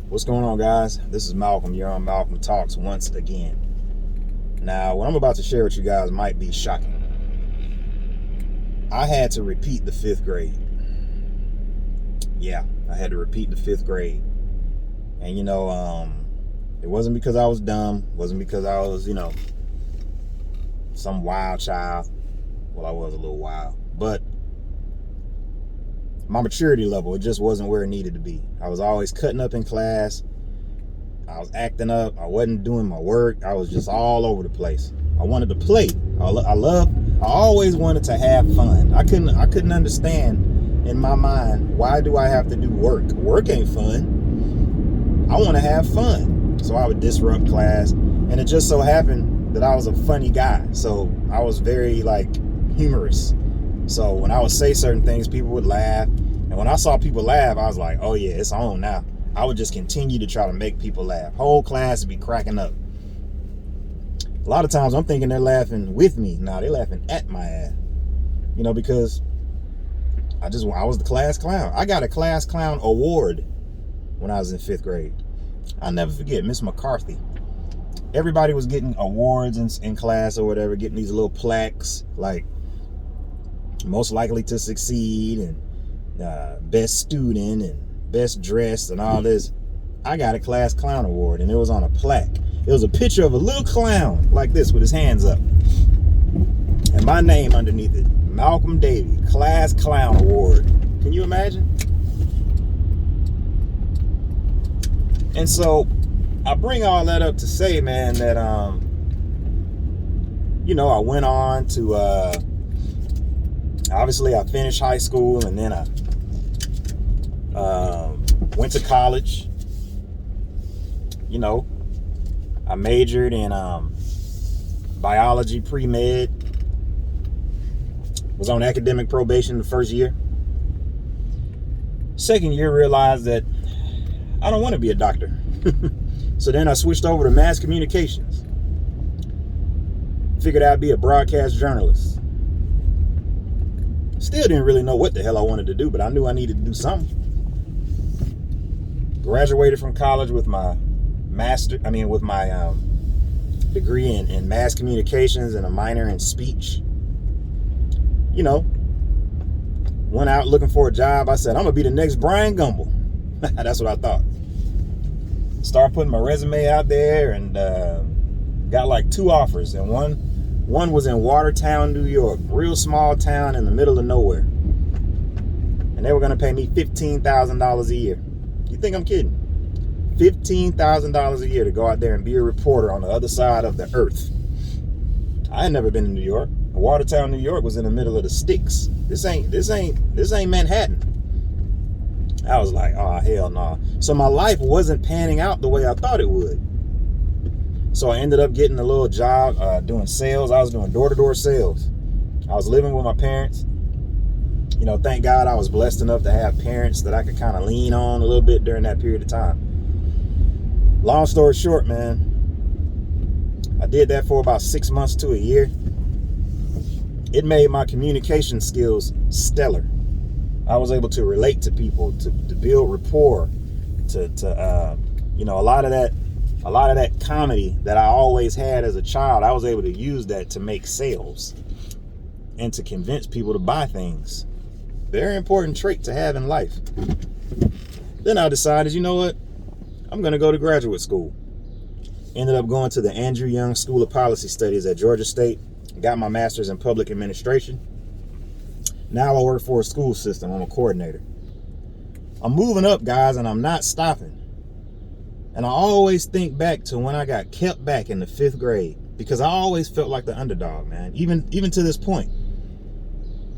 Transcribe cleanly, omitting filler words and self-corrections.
What's going on, guys? This is Malcolm. You're on Malcolm Talks once again. Now, what I'm about to share with you guys might be shocking. I had to repeat the 5th grade. Yeah, I had to repeat the 5th grade. And it wasn't because I was dumb. It wasn't because I was, some wild child. Well, I was a little wild. But my maturity level, it just wasn't where it needed to be. I was always cutting up in class. I was acting up. I wasn't doing my work. I was just all over the place. I wanted to play. I always wanted to have fun. I couldn't understand in my mind, why do I have to do work? Work ain't fun. I want to have fun. So I would disrupt class. And it just so happened that I was a funny guy. So I was very humorous. So when I would say certain things, people would laugh. And when I saw people laugh, I was like, oh yeah, it's on now. I would just continue to try to make people laugh. Whole class would be cracking up. A lot of times I'm thinking they're laughing with me. Nah, they're laughing at my ass. Because I was the class clown. I got a class clown award when I was in 5th grade. I'll never forget, Miss McCarthy. Everybody was getting awards in class or whatever, getting these little plaques like most likely to succeed and best student and best dressed and all this. I got a class clown award, and it was on a plaque. It was a picture of a little clown like this with his hands up, and my name underneath it, Malcolm Davey, class clown award. Can you imagine? And so I bring all that up to say, man, that I went on to obviously I finished high school, and then I went to college. I majored in biology pre-med. Was on academic probation the first year. Second year, realized that I don't want to be a doctor. So then I switched over to mass communications. Figured I'd be a broadcast journalist. Still didn't really know what the hell I wanted to do, but I knew I needed to do something. Graduated from college with my degree in mass communications and a minor in speech. Went out looking for a job. I said, I'm gonna be the next Brian Gumble. That's what I thought. Started putting my resume out there, and got 2 offers, and one was in Watertown, New York, real small town in the middle of nowhere, and they were gonna pay me $15,000 a year. You think I'm kidding? $15,000 a year to go out there and be a reporter on the other side of the earth. I had never been to New York. Watertown, New York was in the middle of the sticks. This ain't Manhattan. I was like, oh, hell no. So my life wasn't panning out the way I thought it would. So I ended up getting a little job doing sales. I was doing door-to-door sales. I was living with my parents. Thank God I was blessed enough to have parents that I could kind of lean on a little bit during that period of time. Long story short, man, I did that for about 6 months to a year. It made my communication skills stellar. I was able to relate to people, to build rapport, a lot of that comedy that I always had as a child. I was able to use that to make sales and to convince people to buy things. Very important trait to have in life. Then I decided, you know what? I'm going to go to graduate school. Ended up going to the Andrew Young School of Policy Studies at Georgia State. Got my master's in public administration. Now I work for a school system. I'm a coordinator. I'm moving up, guys, and I'm not stopping. And I always think back to when I got kept back in the 5th grade, because I always felt like the underdog, man. Even to this point,